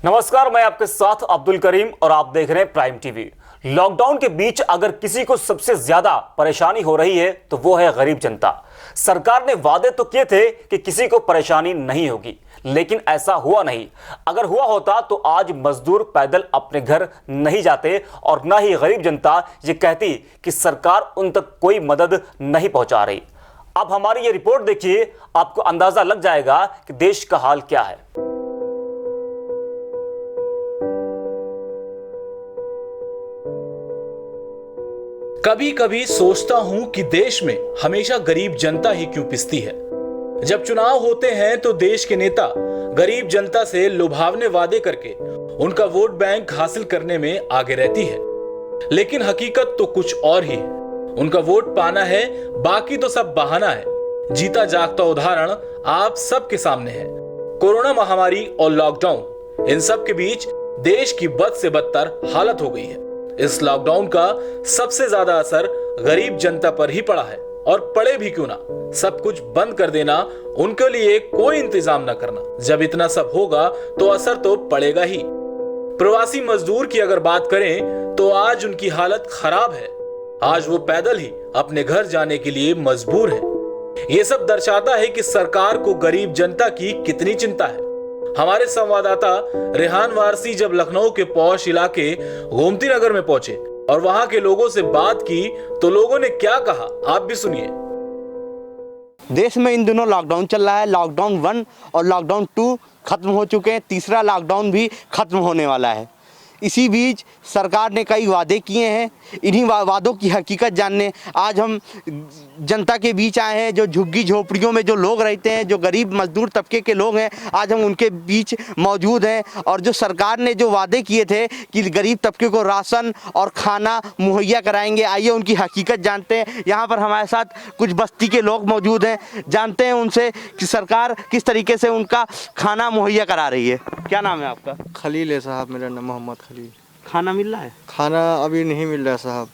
नमस्कार, मैं आपके साथ अब्दुल करीम और आप देख रहे हैं प्राइम टीवी। लॉकडाउन के बीच अगर किसी को सबसे ज्यादा परेशानी हो रही है तो वो है गरीब जनता। सरकार ने वादे तो किए थे कि किसी को परेशानी नहीं होगी, लेकिन ऐसा हुआ नहीं। अगर हुआ होता तो आज मजदूर पैदल अपने घर नहीं जाते और न ही गरीब जनता ये कहती कि सरकार उन तक कोई मदद नहीं पहुंचा रही। अब हमारी ये रिपोर्ट देखिए, आपको अंदाजा लग जाएगा कि देश का हाल क्या है। कभी कभी सोचता हूं कि देश में हमेशा गरीब जनता ही क्यों पिसती है। जब चुनाव होते हैं तो देश के नेता गरीब जनता से लुभावने वादे करके उनका वोट बैंक हासिल करने में आगे रहती है, लेकिन हकीकत तो कुछ और ही है। उनका वोट पाना है, बाकी तो सब बहाना है। जीता जागता उदाहरण आप सबके सामने है। कोरोना महामारी और लॉकडाउन, इन सब के बीच देश की बद से बदतर हालत हो गई है। इस लॉकडाउन का सबसे ज्यादा असर गरीब जनता पर ही पड़ा है, और पड़े भी क्यों ना, सब कुछ बंद कर देना, उनके लिए कोई इंतजाम ना करना। जब इतना सब होगा तो असर तो पड़ेगा ही। प्रवासी मजदूर की अगर बात करें तो आज उनकी हालत खराब है। आज वो पैदल ही अपने घर जाने के लिए मजबूर है। ये सब दर्शाता है कि सरकार को गरीब जनता की कितनी चिंता है। हमारे संवाददाता रेहान वारसी जब लखनऊ के पौष इलाके गोमती नगर में पहुंचे और वहां के लोगों से बात की तो लोगों ने क्या कहा, आप भी सुनिए। देश में इन दिनों लॉकडाउन चल रहा है। लॉकडाउन 1 और लॉकडाउन 2 खत्म हो चुके हैं, तीसरा लॉकडाउन भी खत्म होने वाला है। इसी बीच सरकार ने कई वादे किए हैं। इन्हीं वादों की हकीकत जानने आज हम जनता के बीच आए हैं। जो झुग्गी झोपड़ियों में जो लोग रहते हैं, जो गरीब मजदूर तबके के लोग हैं, आज हम उनके बीच मौजूद हैं। और जो सरकार ने जो वादे किए थे कि गरीब तबके को राशन और खाना मुहैया कराएंगे, आइए उनकी हकीकत जानते हैं। यहाँ पर हमारे साथ कुछ बस्ती के लोग मौजूद हैं, जानते हैं उनसे कि सरकार किस तरीके से उनका खाना मुहैया करा रही है। क्या नाम है आपका? खलील है साहब, मेरा नाम मोहम्मद खलील। खाना मिल रहा है? खाना अभी नहीं मिल रहा साहब।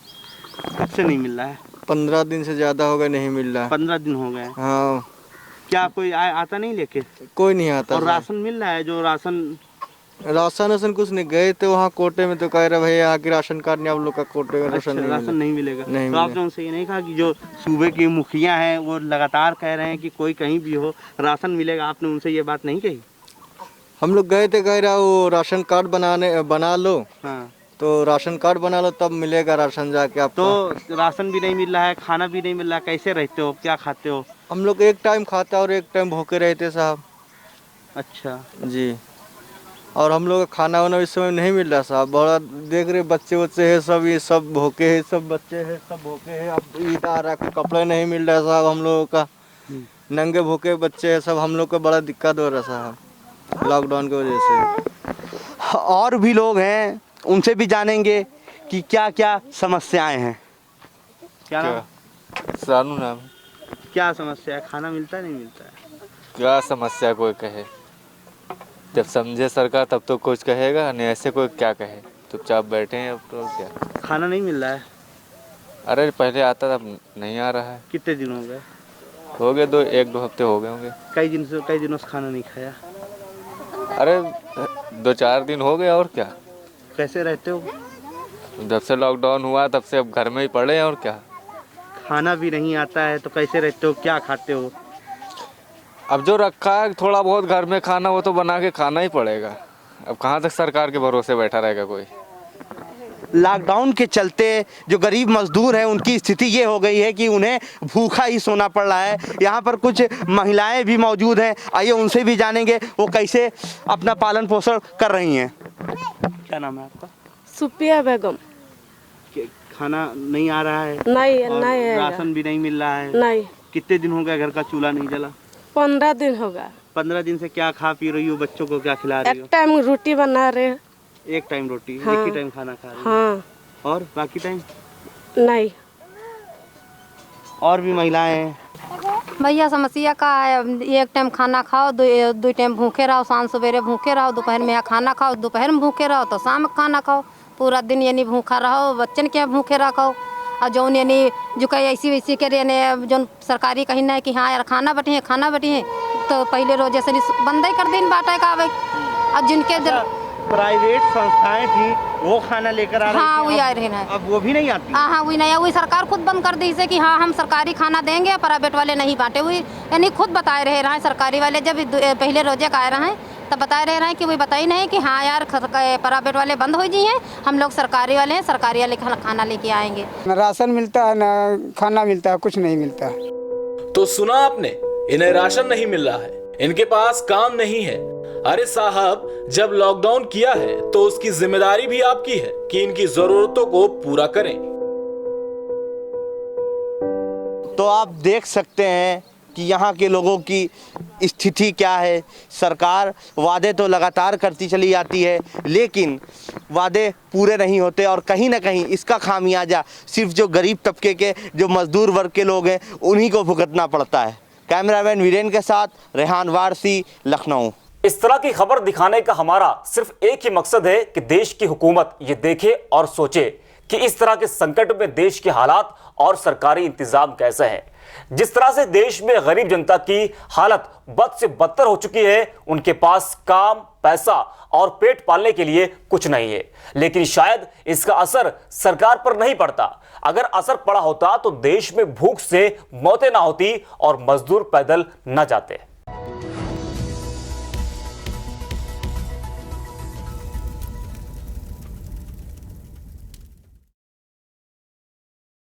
कब से नहीं मिल रहा है? 15 दिन से ज़्यादा हो गए, नहीं मिल रहा है। 15 दिन हो गए? हाँ। क्या कोई आता नहीं लेके? कोई नहीं आता। और राशन मिल रहा है? जो राशन कुछ नहीं। गए थे वहाँ कोटे में तो कह रहे भैया यहाँ की राशन कार्ड नहीं, आप लोग का कोटे में राशन नहीं मिलेगा। नहीं। तो आपने उनसे ये नहीं कहा कि जो सूबे की मुखिया हैं वो लगातार कह रहे हैं कि कोई कहीं भी हो राशन मिलेगा, आपने उनसे ये बात नहीं कही? हम लोग गए थे, कह रहा वो राशन कार्ड बना लो। हाँ। तो राशन कार्ड बना लो तब मिलेगा राशन जाके आप। तो राशन भी नहीं मिल रहा है, खाना भी नहीं मिल रहा है, कैसे रहते हो, क्या खाते हो? हम लोग एक टाइम खाता और एक टाइम भूखे रहते साहब। अच्छा जी। और हम लोग का खाना वाना इस समय नहीं मिल रहा साहब। बड़ा देख रहे बच्चे है सब, ये सब भूखे है, सब बच्चे हैं सब भूखे हैं। अब ईद आ रहा है, कपड़े नहीं मिल रहा साहब हम लोगों का। नंगे भूखे बच्चे हैं सब, हम लोग को बड़ा दिक्कत हो रहा साहब लॉकडाउन की वजह से। और भी लोग हैं, उनसे भी जानेंगे कि क्या क्या समस्याएं हैं। क्या नाम? सानू नाम। क्या समस्या है? खाना मिलता है नहीं मिलता है? क्या समस्या कोई कहे, जब समझे सरकार तब तो कुछ कहेगा, नहीं ऐसे कोई क्या कहे। चुपचाप बैठे हैं अब तो क्या। खाना नहीं मिल रहा है? अरे पहले आता था, अब नहीं आ रहा है। कितने दिन हो गए? हो गए 1-2 हफ्ते हो गए होंगे। कई दिनों से खाना नहीं खाया? अरे 2-4 दिन हो गए, और क्या। कैसे रहते हो? जब से लॉकडाउन हुआ तब से अब घर में ही पड़े हैं, और क्या। खाना भी नहीं आता है तो कैसे रहते हो, क्या खाते हो? अब जो रखा है थोड़ा बहुत घर में खाना, वो तो बना के खाना ही पड़ेगा। अब कहाँ तक सरकार के भरोसे बैठा रहेगा कोई। लॉकडाउन के चलते जो गरीब मजदूर हैं उनकी स्थिति ये हो गई है कि उन्हें भूखा ही सोना पड़ रहा है। यहाँ पर कुछ महिलाएं भी मौजूद हैं, आइए उनसे भी जानेंगे वो कैसे अपना पालन पोषण कर रही हैं। क्या नाम है आपका? सुपिया बेगम। खाना नहीं आ रहा है? नहीं है। राशन भी नहीं मिल रहा है? नहीं। कितने दिन हो गए घर का चूल्हा नहीं जला? 15 दिन होगा। 15 दिन से क्या खा पी रही हो, बच्चों को क्या खिला रही हो? एक टाइम रोटी बना रहे हैं। एक टाइम रोटी? हाँ। एक ही टाइम खाना खा रही हो? हाँ। और बाकी टाइम नहीं। और भी महिलाएं हैं। भैया समस्या का है, एक टाइम खाना खाओ, दो टाइम भूखे रहो, शाम सवेरे भूखे रहो, दोपहर में खाना खाओ, दोपहर में भूखे रहो तो शाम में खाना खाओ, पूरा दिन यानी भूखा रहो, बच्चन के भूखे रखो। और जौन यानी जो कहीं ऐसी वैसी करे यानी जो सरकारी कहीं ना कि हाँ यार खाना बटी है तो पहले रोज जैसे बंद ही कर दिन बाटा का। अब जिनके प्राइवेट संस्थाएं थी वो खाना लेकर आ रही हाँ थी, वही अब- आ रहे हैं। अब वो भी नहीं आती। हाँ वही नहीं, वही सरकार खुद बंद कर दी से कि हाँ हम सरकारी खाना देंगे, प्राइवेट वाले नहीं बांटे हुई, यानी खुद बताए रहे हैं सरकारी वाले। जब पहले रोजे का आए रहे तब बताए रहे हैं कि वही बताई नहीं कि हाँ यार प्राइवेट वाले बंद हो जी हैं, हम लोग सरकारी वाले हैं, सरकारी वाले खाना लेके आएंगे। न राशन मिलता है न खाना मिलता है, कुछ नहीं मिलता। तो सुना आपने, इन्हें राशन नहीं मिल रहा है, इनके पास काम नहीं है। अरे साहब, जब लॉकडाउन किया है तो उसकी जिम्मेदारी भी आपकी है कि इनकी जरूरतों को पूरा करें। तो आप देख सकते हैं कि यहाँ के लोगों की स्थिति क्या है। सरकार वादे तो लगातार करती चली जाती है, लेकिन वादे पूरे नहीं होते और कहीं ना कहीं इसका खामियाजा सिर्फ जो गरीब तबके के, जो मजदूर वर्ग के लोग हैं, उन्हीं को भुगतना पड़ता है। कैमरामैन वीरेन के साथ रेहान वारसी, लखनऊ। इस तरह की खबर दिखाने का हमारा सिर्फ एक ही मकसद है कि देश की हुकूमत ये देखे और सोचे कि इस तरह के संकट में देश के हालात और सरकारी इंतजाम कैसे हैं। जिस तरह से देश में गरीब जनता की हालत बद से बदतर हो चुकी है, उनके पास काम, पैसा और पेट पालने के लिए कुछ नहीं है। लेकिन शायद इसका असर सरकार पर नहीं पड़ता। अगर असर पड़ा होता तो देश में भूख से मौतें ना होती और मजदूर पैदल न जाते।